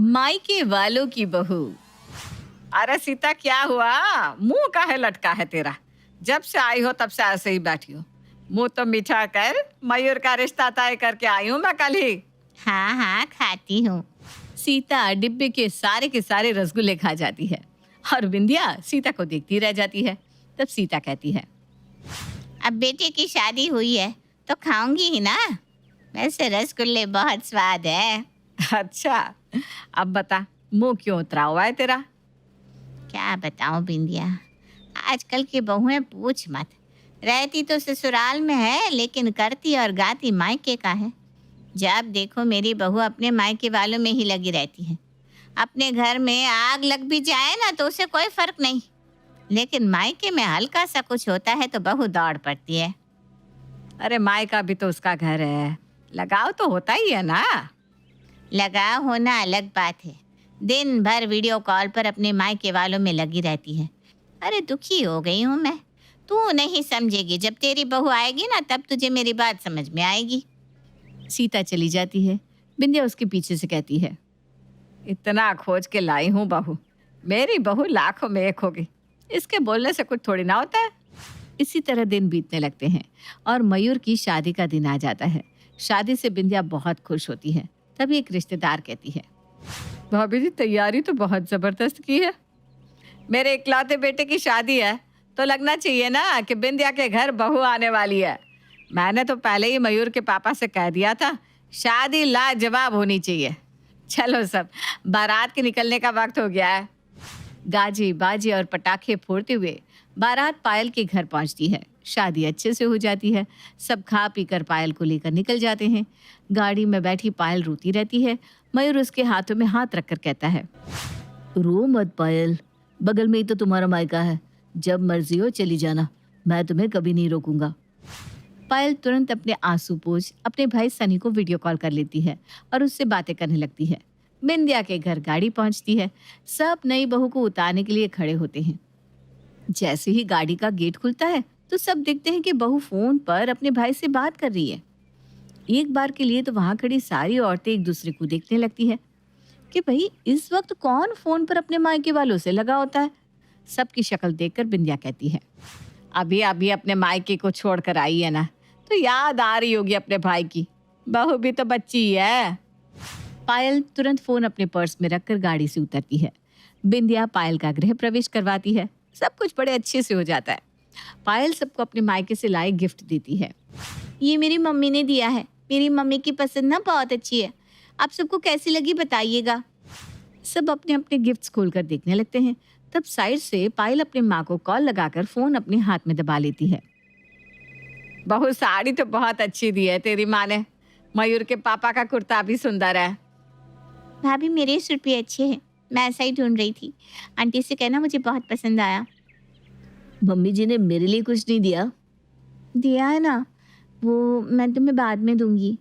मायके वालों की बहू। अरे सीता, क्या हुआ? मुंह काहे लटका है तेरा? जब से आई हो तब से ऐसे ही बैठी हो। मुंह तो मीठा कर। मयूर का रिश्ता तय करके आई हूँ मैं कल ही। हाँ हाँ, खाती हूँ। सीता डिब्बे के सारे रसगुल्ले खा जाती है और बिंदिया सीता को देखती रह जाती है। तब सीता कहती है, अब बेटे की शादी हुई है तो खाऊंगी ही ना। वैसे रसगुल्ले बहुत स्वाद है। अच्छा, अब बता, मुंह क्यों उतरा हुआ है तेरा? क्या बताऊं बिंदिया, आजकल की बहुएं पूछ मत। रहती तो ससुराल में है, लेकिन करती और गाती मायके का है। जब देखो मेरी बहू अपने मायके वालों में ही लगी रहती है। अपने घर में आग लग भी जाए ना तो उसे कोई फर्क नहीं, लेकिन मायके में हल्का सा कुछ होता है तो बहू दौड़ पड़ती है। अरे माय का भी तो उसका घर है, लगाव तो होता ही है ना। लगाव होना अलग बात है। दिन भर वीडियो कॉल पर अपने मायके वालों में लगी रहती है। अरे दुखी हो गई हूँ मैं। तू नहीं समझेगी, जब तेरी बहू आएगी ना तब तुझे मेरी बात समझ में आएगी। सीता चली जाती है। बिंदिया उसके पीछे से कहती है, इतना खोज के लाई हूँ बहू, मेरी बहू लाखों में एक होगी। इसके बोलने से कुछ थोड़ी ना होता है। इसी तरह दिन बीतने लगते हैं और मयूर की शादी का दिन आ जाता है। शादी से बिंदिया बहुत खुश होती है। तभी एक रिश्तेदार कहती है, भाभी जी, तैयारी तो बहुत जबरदस्त की है। मेरे इकलौते बेटे की शादी है तो लगना चाहिए ना कि बिंदिया के घर बहू आने वाली है। मैंने तो पहले ही मयूर के पापा से कह दिया था, शादी लाजवाब होनी चाहिए। चलो सब, बारात के निकलने का वक्त हो गया है। गाजी बाजी और पटाखे फोड़ते हुए बारात पायल के घर पहुंचती है। शादी अच्छे से हो जाती है। सब खा पी कर पायल को लेकर निकल जाते हैं। गाड़ी में बैठी पायल रोती रहती है। मयूर उसके हाथों में हाथ रखकर कहता है, रो मत पायल, बगल में ही तो तुम्हारा मायका है। जब मर्जी हो चली जाना, मैं तुम्हें कभी नहीं रोकूंगा। पायल तुरंत अपने आंसू पोंछ अपने भाई सनी को वीडियो कॉल कर लेती है और उससे बातें करने लगती है। बिंदिया के घर गाड़ी पहुंचती है। सब नई बहू को उतारने के लिए खड़े होते हैं। जैसे ही गाड़ी का गेट खुलता है तो सब देखते हैं कि बहू फोन पर अपने भाई से बात कर रही है। एक बार के लिए तो वहां खड़ी सारी औरतें एक दूसरे को देखने लगती है कि भाई इस वक्त कौन फोन पर अपने मायके वालों से लगा होता है। सबकी शक्ल देखकर बिंदिया कहती है, अभी अभी अपने मायके को छोड़कर आई है ना, तो याद आ रही होगी अपने भाई की। बहू भी तो बच्ची ही है। पायल तुरंत फोन अपने पर्स में रखकर गाड़ी से उतरती है। बिंदिया पायल का गृह प्रवेश करवाती है। सब कुछ बड़े अच्छे से हो जाता है। पायल सबको अपने मायके से लाए गिफ्ट देती है। ये मेरी मम्मी ने दिया है। मेरी मम्मी की पसंद ना बहुत अच्छी है। आप सबको कैसी लगी बताइएगा। सब अपने अपने गिफ्ट्स खोलकर देखने लगते हैं। तब साइड से पायल अपनी माँ को कॉल लगाकर फोन अपने हाथ में दबा लेती है। बहू, साड़ी तो बहुत अच्छी दी है तेरी माँ ने। मयूर के पापा का कुर्ता भी सुंदर है। भाभी मेरे सूट भी अच्छे हैं, मैं ऐसा ही ढूंढ रही थी। आंटी से कहना मुझे बहुत पसंद आया। मम्मी जी ने मेरे लिए कुछ नहीं दिया। दिया है ना, वो मैं तुम्हें बाद में दूंगी।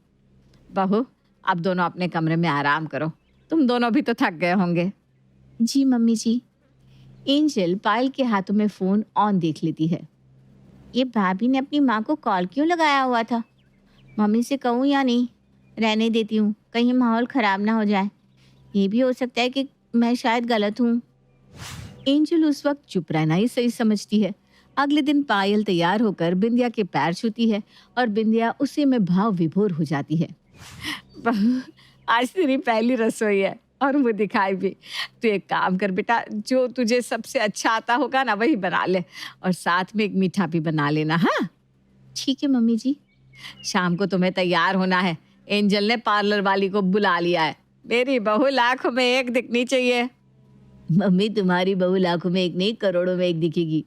बहू, अब दोनों अपने कमरे में आराम करो। तुम दोनों भी तो थक गए होंगे। जी मम्मी जी। एंजल पायल के हाथों में फोन ऑन देख लेती है। ये भाभी ने अपनी माँ को कॉल क्यों लगाया हुआ था? मम्मी से कहूँ या नहीं? रहने देती हूँ, कहीं माहौल ख़राब ना हो जाए। ये भी हो सकता है कि मैं शायद गलत हूँ। एंजल उस वक्त चुप रहना ही सही समझती है। अगले दिन पायल तैयार होकर बिंदिया के पैर छूती है और बिंदिया उसी में भाव विभोर हो जाती है। बहू, आज तेरी पहली रसोई है और मुँह दिखाई भी। तू एक काम कर बेटा, जो तुझे सबसे अच्छा आता होगा ना वही बना ले, और साथ में एक मीठा भी बना लेना। हाँ, ठीक है मम्मी जी। शाम को तुम्हें तैयार होना है। एंजल ने पार्लर वाली को बुला लिया है। मेरी बहू लाखों में एक दिखनी चाहिए। मम्मी, तुम्हारी बहू लाखों में एक नहीं, करोड़ों में एक दिखेगी।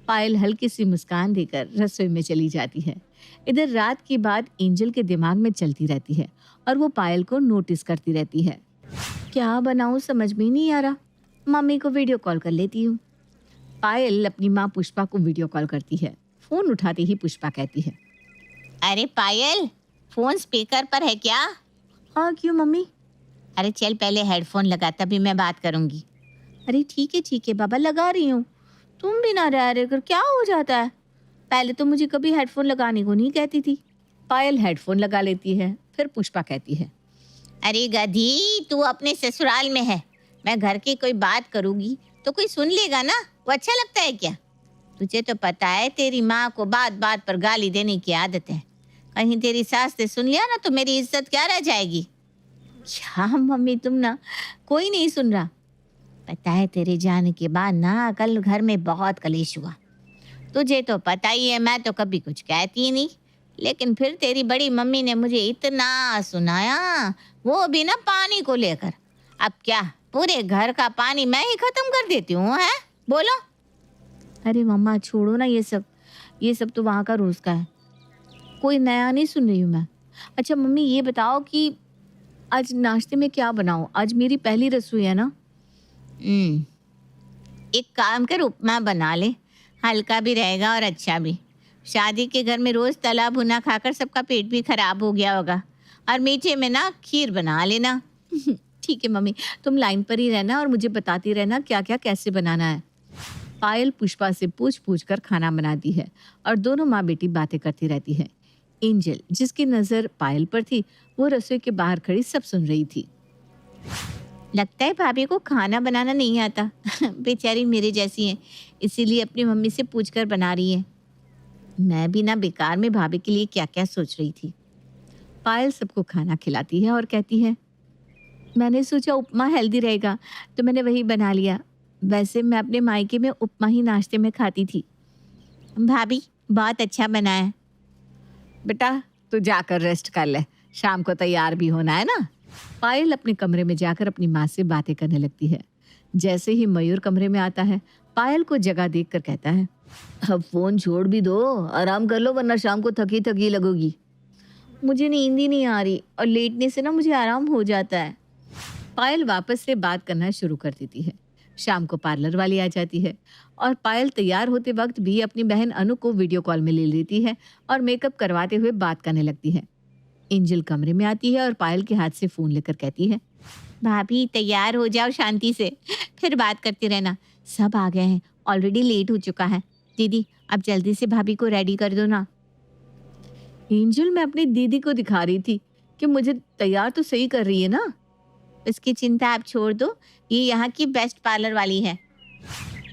पायल हल्की सी मुस्कान देकर रसोई में चली जाती है। इधर रात की बात एंजल के दिमाग में चलती रहती है और वो पायल को नोटिस करती रहती है। क्या बनाऊं समझ में ही नहीं आ रहा। मम्मी को वीडियो कॉल कर लेती हूँ। पायल अपनी माँ पुष्पा को वीडियो कॉल करती है। फोन उठाते ही पुष्पा कहती है, अरे पायल, फोन स्पीकर पर है क्या? हाँ, क्यों मम्मी? अरे चल पहले हेडफोन लगा, तभी मैं बात करूंगी। अरे ठीक है बाबा, लगा रही हूँ। तुम भी ना रह रहे कर क्या हो जाता है? पहले तो मुझे कभी हेडफोन लगाने को नहीं कहती थी। पायल हेडफोन लगा लेती है। फिर पुष्पा कहती है, अरे गधी, तू अपने ससुराल में है, मैं घर की कोई बात करूंगी तो कोई सुन लेगा ना, वो अच्छा लगता है क्या? तुझे तो पता है तेरी माँ को बात बात पर गाली देने की आदत है। कहीं तेरी सास ने सुन लिया ना तो मेरी इज्जत क्या रह जाएगी। क्या मम्मी, तुम ना, कोई नहीं सुन रहा। पता है तेरे जाने के बाद ना कल घर में बहुत कलेश हुआ। तुझे तो पता ही है मैं तो कभी कुछ कहती ही नहीं, लेकिन फिर तेरी बड़ी मम्मी ने मुझे इतना सुनाया, वो भी ना पानी को लेकर। अब क्या पूरे घर का पानी मैं ही खत्म कर देती हूँ, है? बोलो। अरे मम्मा छोड़ो ना ये सब तो वहाँ का रोज का है, कोई नया नहीं सुन रही हूँ मैं। अच्छा मम्मी ये बताओ कि आज नाश्ते में क्या बनाऊँ? आज मेरी पहली रसोई है ना। एक काम कर, उपमा बना ले, हल्का भी रहेगा और अच्छा भी। शादी के घर में रोज तला भुना खाकर सबका पेट भी खराब हो गया होगा। और मीठे में ना खीर बना लेना। ठीक है मम्मी, तुम लाइन पर ही रहना और मुझे बताती रहना क्या क्या कैसे बनाना है। पायल पुष्पा से पूछ पूछ कर खाना बनाती है और दोनों माँ बेटी बातें करती रहती है। एंजल, जिसकी नजर पायल पर थी, वो रसोई के बाहर खड़ी सब सुन रही थी। लगता है भाभी को खाना बनाना नहीं आता। बेचारी मेरे जैसी है, इसीलिए अपनी मम्मी से पूछकर बना रही है। मैं भी ना बेकार में भाभी के लिए क्या क्या सोच रही थी। पायल सबको खाना खिलाती है और कहती है, मैंने सोचा उपमा हेल्दी रहेगा तो मैंने वही बना लिया। वैसे मैं अपने मायके में उपमा ही नाश्ते में खाती थी। भाभी बहुत अच्छा बना है। बेटा तू जाकर रेस्ट कर ले, शाम को तैयार भी होना है ना। पायल अपने कमरे में जाकर अपनी माँ से बातें करने लगती है। जैसे ही मयूर कमरे में आता है, पायल को जगह देखकर कहता है, अब फोन छोड़ भी दो, आराम कर लो वरना शाम को थकी थकी लगोगी। मुझे नींद ही नहीं आ रही और लेटने से ना मुझे आराम हो जाता है। पायल वापस से बात करना शुरू कर देती है। शाम को पार्लर वाली आ जाती है और पायल तैयार होते वक्त भी अपनी बहन अनु को वीडियो कॉल में ले लेती है और मेकअप करवाते हुए बात करने लगती है। एंजल कमरे में आती है और पायल के हाथ से फोन लेकर कहती है, भाभी तैयार हो जाओ शांति से, फिर बात करती रहना। सब आ गए हैं, ऑलरेडी लेट हो चुका है। दीदी अब जल्दी से भाभी को रेडी कर दो ना। एंजल, मैं अपनी दीदी को दिखा रही थी कि मुझे तैयार तो सही कर रही है ना। इसकी चिंता आप छोड़ दो, ये यहाँ की बेस्ट पार्लर वाली है।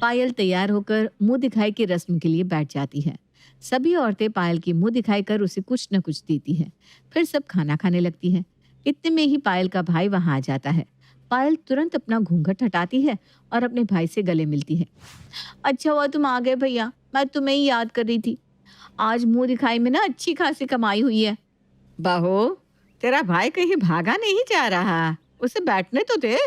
पायल तैयार होकर मुंह दिखाई की रस्म के लिए बैठ जाती है। सभी औरतें पायल की मुंह दिखाई कर उसे कुछ न कुछ देती हैं। फिर सब खाना खाने लगती हैं। इतने में ही पायल का भाई वहां आ जाता है। पायल तुरंत अपना घूंघट हटाती है और अपने भाई से गले मिलती है। अच्छा हुआ तुम आ गए भैया, मैं तुम्हें ही याद कर रही थी। आज मुंह दिखाई में ना अच्छी खासी कमाई हुई है। बहू, तेरा भाई कहीं भागा नहीं जा रहा, उसे बैठने तो दे।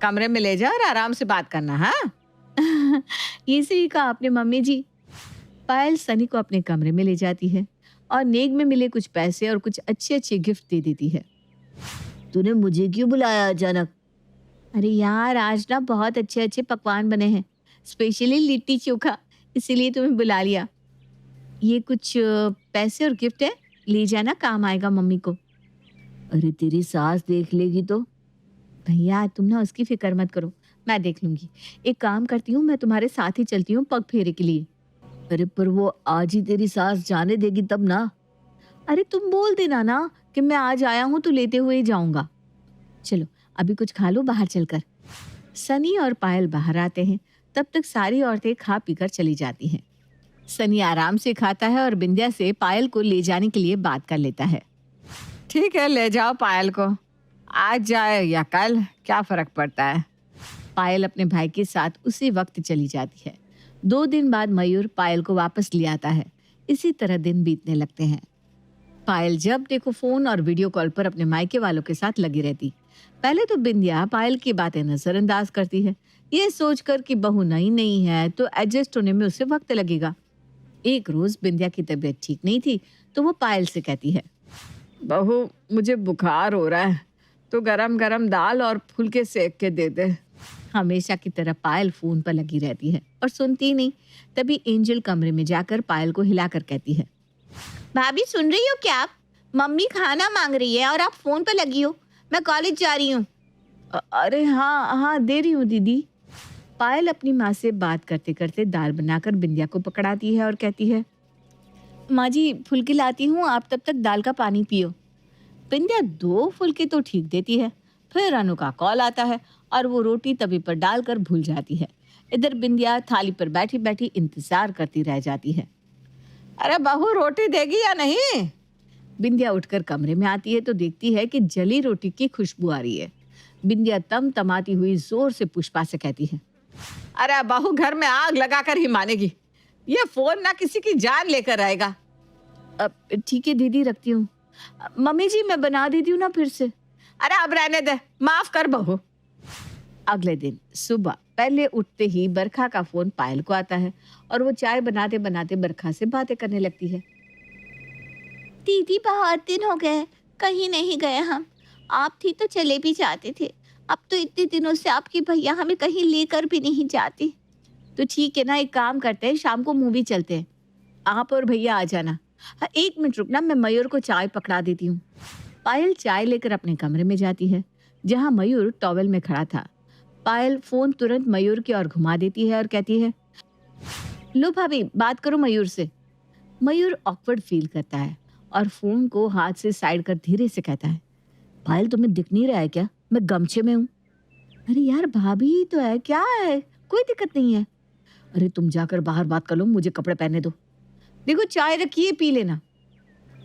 कमरे में ले जा और आराम से बात करना। हाँ ये सही कहा आपने मम्मी जी। पायल सनी को अपने कमरे में ले जाती है और नेक में मिले कुछ पैसे और कुछ अच्छे अच्छे गिफ्ट दे देती है। तूने मुझे क्यों बुलाया अचानक? अरे यार आज ना बहुत अच्छे अच्छे पकवान बने हैं, स्पेशली लिट्टी चोखा, इसीलिए तुम्हें बुला लिया। ये कुछ पैसे और गिफ्ट है, ले जाना, काम आएगा मम्मी को। अरे तेरी सास देख लेगी तो? भैया तुम ना उसकी फिक्र मत करो, मैं देख लूंगी। एक काम करती हूँ, मैं तुम्हारे साथ ही चलती हूँ पग फेरे के लिए। अरे पर वो आज ही तेरी सास जाने देगी तब ना। अरे तुम बोल देना ना कि मैं आज आया हूँ तो लेते हुए ही जाऊंगा। चलो अभी कुछ खा लो बाहर चलकर। सनी और पायल बाहर आते हैं। तब तक सारी औरतें खा पीकर चली जाती हैं। सनी आराम से खाता है और बिंदिया से पायल को ले जाने के लिए बात कर लेता है। ठीक है, ले जाओ पायल को, आज जाए या कल क्या फर्क पड़ता है। पायल अपने भाई के साथ उसी वक्त चली जाती है। 2 दिन बाद मयूर पायल को वापस ले आता है। इसी तरह दिन बीतने लगते हैं। पायल जब देखो फोन और वीडियो कॉल पर अपने मायके वालों के साथ लगी रहती। पहले तो बिंदिया पायल की बातें नजरअंदाज करती है, ये सोचकर कि बहू नई नहीं है तो एडजस्ट होने में उसे वक्त लगेगा। एक रोज बिंदिया की तबीयत ठीक नहीं थी तो वो पायल से कहती है, बहू मुझे बुखार हो रहा है, तो गरम गरम दाल और फुलके सेक के दे दे। हमेशा की तरह पायल फोन पर लगी रहती है और सुनती नहीं। तभी एंजल कमरे में जाकर पायल को हिलाकर कहती है, भाभी सुन रही हो क्या आप? मम्मी खाना मांग रही है और आप फोन पर लगी हो। मैं कॉलेज जा रही हूँ। अरे हाँ हाँ दे रही हूँ दीदी। पायल अपनी माँ से बात करते करते दाल बनाकर बिंदिया को पकड़ाती है और कहती है, माँ जी फुल्की लाती हूँ, आप तब तक दाल का पानी पियो। बिंदिया 2 फुल्के तो ठीक देती है, फिर अनु का कॉल आता है और वो रोटी तवी पर डालकर भूल जाती है। इधर बिंदिया थाली पर बैठी बैठी इंतजार करती रह जाती है। अरे बहू, रोटी देगी या नहीं? बिंदिया उठकर कमरे में आती है तो देखती है कि जली रोटी की खुशबू आ रही है। बिंदिया तमाती हुई जोर से पुष्पा से कहती है, अरे बहू, घर में आग लगाकर ही मानेगी। ये फोन ना किसी की जान लेकर आएगा। अब ठीक है दीदी, रखती हूँ। मम्मी जी, मैं बना देती हूँ ना फिर से। अरे अब रहने दे, माफ कर बहू। अगले दिन सुबह पहले उठते ही बरखा का फोन पायल को आता है और वो चाय बनाते बनाते बरखा से बातें करने लगती है। दीदी, बहुत दिन हो गए, कहीं नहीं गए हम। आप थी तो चले भी जाते थे। अब तो इतने दिनों से आपकी भैया हमें कहीं लेकर भी नहीं जाती। तो ठीक है ना, एक काम करते हैं, शाम को मूवी चलते हैं। आप और भैया आ जाना। हाँ, 1 मिनट रुकना, मैं मयूर को चाय पकड़ा देती हूँ। पायल चाय लेकर अपने कमरे में जाती है, जहाँ मयूर टॉवेल में खड़ा था। पायल फोन तुरंत मयूर की ओर घुमा देती है और कहती है, लो भाभी, बात करो मयूर से। मयूर ऑकवर्ड फील करता है और फोन को हाथ से साइड कर धीरे से कहता है, पायल, तुम्हें दिख नहीं रहा है क्या? मैं गमछे में हूँ। अरे यार, भाभी ही तो है, क्या है, कोई दिक्कत नहीं है। अरे तुम जाकर बाहर बात कर लो, मुझे कपड़े पहने दो। देखो चाय रखी है, पी लेना।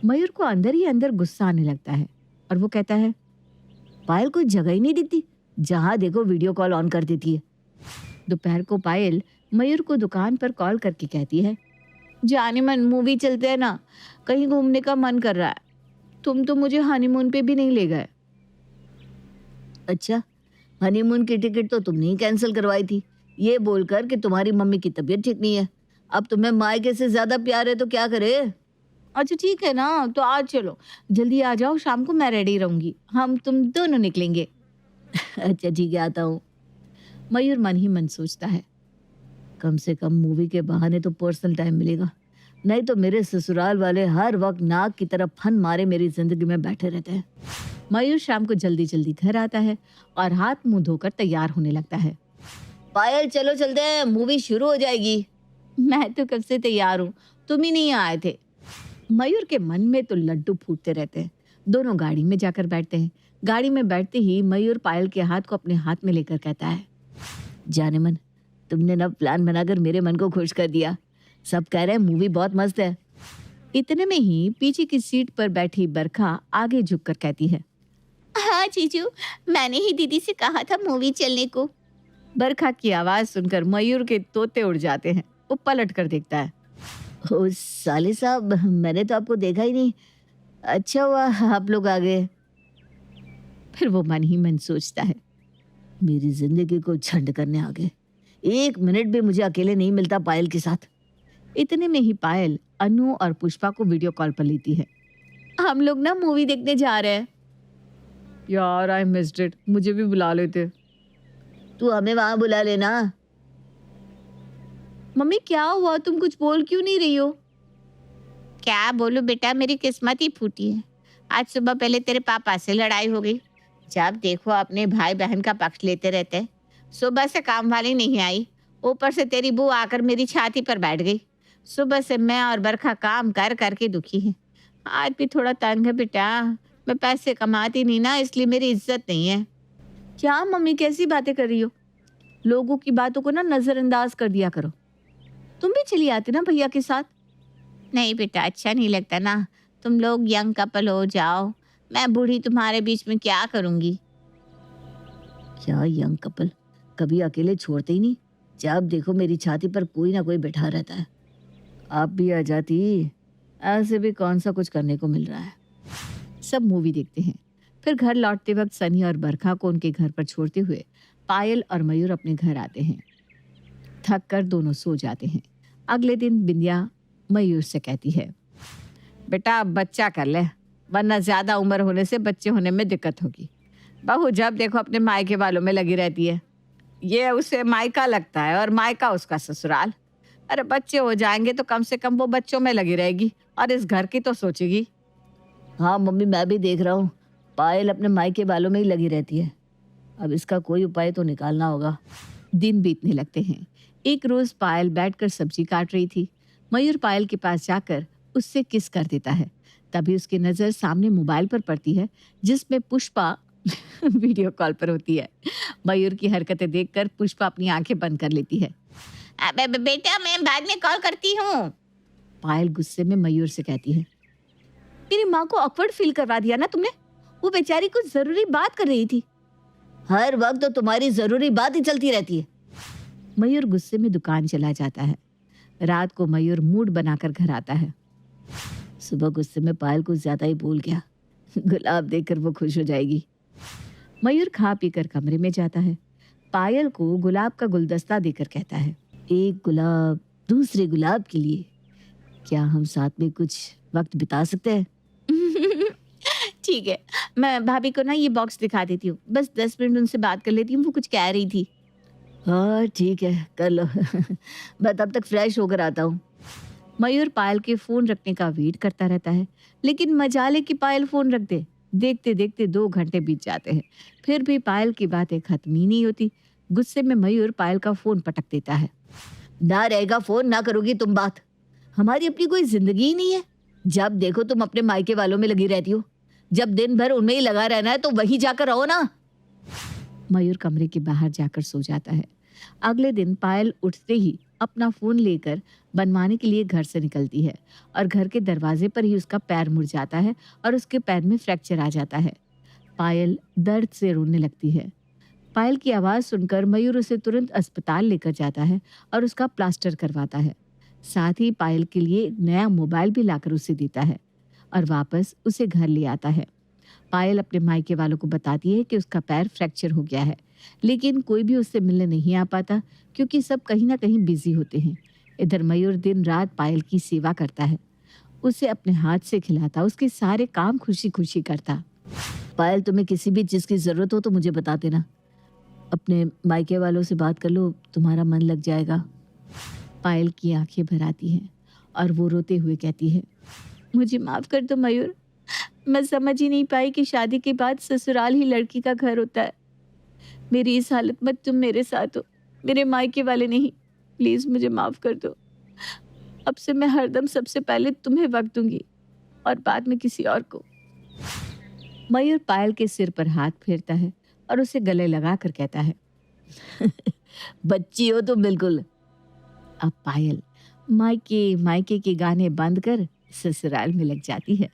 मयूर को अंदर ही अंदर गुस्सा आने लगता है और वो कहता है, पायल कोई जगह ही नहीं दिखती, जहां देखो वीडियो कॉल ऑन कर देती है। दोपहर को पायल मयूर को दुकान पर कॉल करके कहती है, जाने मन, मूवी चलते हैं ना, कहीं घूमने का मन कर रहा है। तुम तो मुझे हनीमून पे भी नहीं ले गए। अच्छा, हनीमून की टिकट तो तुमने ही कैंसिल करवाई थी, ये बोलकर कि तुम्हारी मम्मी की तबीयत ठीक नहीं है। अब तुम्हें मायके से ज्यादा प्यार है तो क्या करे? अच्छा ठीक है ना, तो आज चलो, जल्दी आ जाओ, शाम को मैं रेडी रहूंगी, हम तुम दोनों निकलेंगे। अच्छा ठीक है, आता हूँ। मयूर मन ही मन सोचता है, कम से कम मूवी के बहाने तो पर्सनल टाइम मिलेगा, नहीं तो मेरे ससुराल वाले हर वक्त नाक की तरफ फन मारे मेरी जिंदगी में बैठे रहते हैं। मयूर शाम को जल्दी जल्दी घर आता है और हाथ मुंह धोकर तैयार होने लगता है। पायल, चलो चलते हैं, मूवी शुरू हो जाएगी। मैं तो कब से तैयार हूँ, तुम ही नहीं आए थे। मयूर के मन में तो लड्डू फूटते रहते हैं। दोनों गाड़ी में जाकर बैठते हैं। गाड़ी में बैठते ही मयूर पायल के हाथ को अपने हाथ में लेकर कहता है, जाने मन, तुमने ना प्लान बनाकर मेरे मन को खुश कर दिया। सब कह रहे हैं मूवी बहुत मस्त है। इतने में ही पीछे की सीट पर बैठी बरखा आगे झुककर कहती है, हाँ जीजू, मैंने ही दीदी से कहा था मूवी चलने को। बरखा की आवाज सुनकर मयूर के तोते उड़ जाते हैं। वो पलट कर देखता है, ओ साले साहब, मैंने तो आपको देखा ही नहीं। अच्छा हुआ आप लोग आ गए। फिर वो मन ही मन सोचता है, मेरी जिंदगी को झंड करने आ गए, 1 मिनट भी मुझे अकेले नहीं मिलता पायल के साथ। इतने में ही पायल अनु और पुष्पा को वीडियो कॉल पर लेती है। हम लोग ना मूवी देखने जा रहे हैं। यार आई मिस्ड इट, मुझे भी बुला लेते। तू हमें वहां बुला लेना। मम्मी क्या हुआ, तुम कुछ बोल क्यों नहीं रही हो? क्या बोलूं बेटा, मेरी किस्मत ही फूटी है। आज सुबह पहले तेरे पापा से लड़ाई हो गई। जब देखो अपने भाई बहन का पक्ष लेते रहते हैं। सुबह से काम वाली नहीं आई, ऊपर से तेरी बहू आकर मेरी छाती पर बैठ गई। सुबह से मैं और बरखा काम कर करके दुखी है। आज भी थोड़ा तंग है बेटा, मैं पैसे कमाती नहीं ना, इसलिए मेरी इज्जत नहीं है। क्या मम्मी, कैसी बातें कर रही हो? लोगों की बातों को ना नजरअंदाज कर दिया करो। तुम भी चली आती ना भैया के साथ। नहीं बेटा, अच्छा नहीं लगता ना, तुम लोग यंग कपल हो जाओ, मैं बूढ़ी तुम्हारे बीच में क्या करूंगी। क्या यंग कपल, कभी अकेले छोड़ते ही नहीं, जब देखो मेरी छाती पर कोई ना कोई बैठा रहता है। आप भी आ जाती, ऐसे भी कौन सा कुछ करने को मिल रहा है। सब मूवी देखते हैं। फिर घर लौटते वक्त सनी और बरखा को उनके घर पर छोड़ते हुए पायल और मयूर अपने घर आते हैं। थक कर दोनों सो जाते हैं। अगले दिन बिंदिया मयूर से कहती है, बेटा अब बच्चा कर ले, वरना ज्यादा उम्र होने से बच्चे होने में दिक्कत होगी। बहू जब देखो अपने मायके वालों में लगी रहती है। ये उसे मायका लगता है और मायका उसका ससुराल। अरे बच्चे हो जाएंगे तो कम से कम वो बच्चों में लगी रहेगी और इस घर की तो सोचेगी। हाँ मम्मी, मैं भी देख रहा हूँ, पायल अपने मायके वालों में ही लगी रहती है। अब इसका कोई उपाय तो निकालना होगा। दिन बीतने लगते हैं। एक रोज पायल बैठकर सब्जी काट रही थी। मयूर पायल के पास जाकर उससे किस कर देता है। तभी उसकी नजर सामने मोबाइल पर पड़ती है जिसमें पुष्पा वीडियो कॉल पर होती है। मयूर की हरकतें देखकर पुष्पा अपनी आंखें बंद कर लेती है। बेटा मैं बाद में कॉल करती हूँ। पायल गुस्से में मयूर से कहती है, मेरी माँ को ऑकवर्ड फील करवा दिया ना तुमने। वो बेचारी कुछ जरूरी बात कर रही थी। हर वक्त तो तुम्हारी जरूरी बात ही चलती रहती है। मयूर गुस्से में दुकान चला जाता है। रात को मयूर मूड बनाकर घर आता है। सुबह गुस्से में पायल कुछ ज्यादा ही बोल गया। गुलाब देखकर वो खुश हो जाएगी। मयूर खा पीकर कमरे में जाता है। पायल को गुलाब का गुलदस्ता देकर कहता है, एक गुलाब दूसरे गुलाब के लिए, क्या हम साथ में कुछ वक्त बिता सकते हैं? ठीक है, मैं भाभी को ना ये बॉक्स दिखा देती हूँ। बस 10 मिनट उनसे बात कर लेती हूँ, वो कुछ कह रही थी। हाँ ठीक है, कर लो। मैं तब तक फ्रेश होकर आता हूँ। मयूर पायल के फोन रखने का वेट करता रहता है, लेकिन मजाले की पायल फोन रख दे। देखते देखते 2 घंटे बीत जाते हैं, फिर भी पायल की बातें खत्म ही नहीं होती। गुस्से में मयूर पायल का फोन पटक देता है। ना रहेगा फोन, ना करोगी तुम बात। हमारी अपनी कोई जिंदगी ही नहीं है। जब देखो तुम अपने मायके वालों में लगी रहती हो। जब दिन भर उनमें ही लगा रहना है तो वहीं जाकर रहो ना। मयूर कमरे के बाहर जाकर सो जाता है। अगले दिन पायल उठते ही अपना फोन लेकर बनवाने के लिए घर से निकलती है और घर के दरवाजे पर ही उसका पैर मुड़ जाता है और उसके पैर में फ्रैक्चर आ जाता है। पायल दर्द से रोने लगती है। पायल की आवाज़ सुनकर मयूर उसे तुरंत अस्पताल लेकर जाता है और उसका प्लास्टर करवाता है। साथ ही पायल के लिए एक नया मोबाइल भी लाकर उसे देता है और वापस उसे घर ले आता है। पायल अपने मायके वालों को बताती है कि उसका पैर फ्रैक्चर हो गया है, लेकिन कोई भी उससे मिलने नहीं आ पाता क्योंकि सब कहीं ना कहीं बिजी होते हैं। इधर मयूर दिन रात पायल की सेवा करता है, उसे अपने हाथ से खिलाता, उसके सारे काम खुशी खुशी करता। पायल, तुम्हें किसी भी चीज़ की ज़रूरत हो तो मुझे बता देना। अपने मायके वालों से बात कर लो, तुम्हारा मन लग जाएगा। पायल की आंखें भर आती हैं और वो रोते हुए कहती है, मुझे माफ़ कर दो मयूर। मैं समझ ही नहीं पाई कि शादी के बाद ससुराल ही लड़की का घर होता है। मेरी इस हालत में तुम मेरे साथ हो, मेरे मायके वाले नहीं। प्लीज़ मुझे माफ़ कर दो। अब से मैं हरदम सबसे पहले तुम्हें वक्त दूंगी और बाद में किसी और को। मयूर पायल के सिर पर हाथ फेरता है और उसे गले लगा कर कहता है, बच्ची हो तुम बिल्कुल। अब पायल मायके मायके के गाने बंद कर ससुराल में लग जाती है।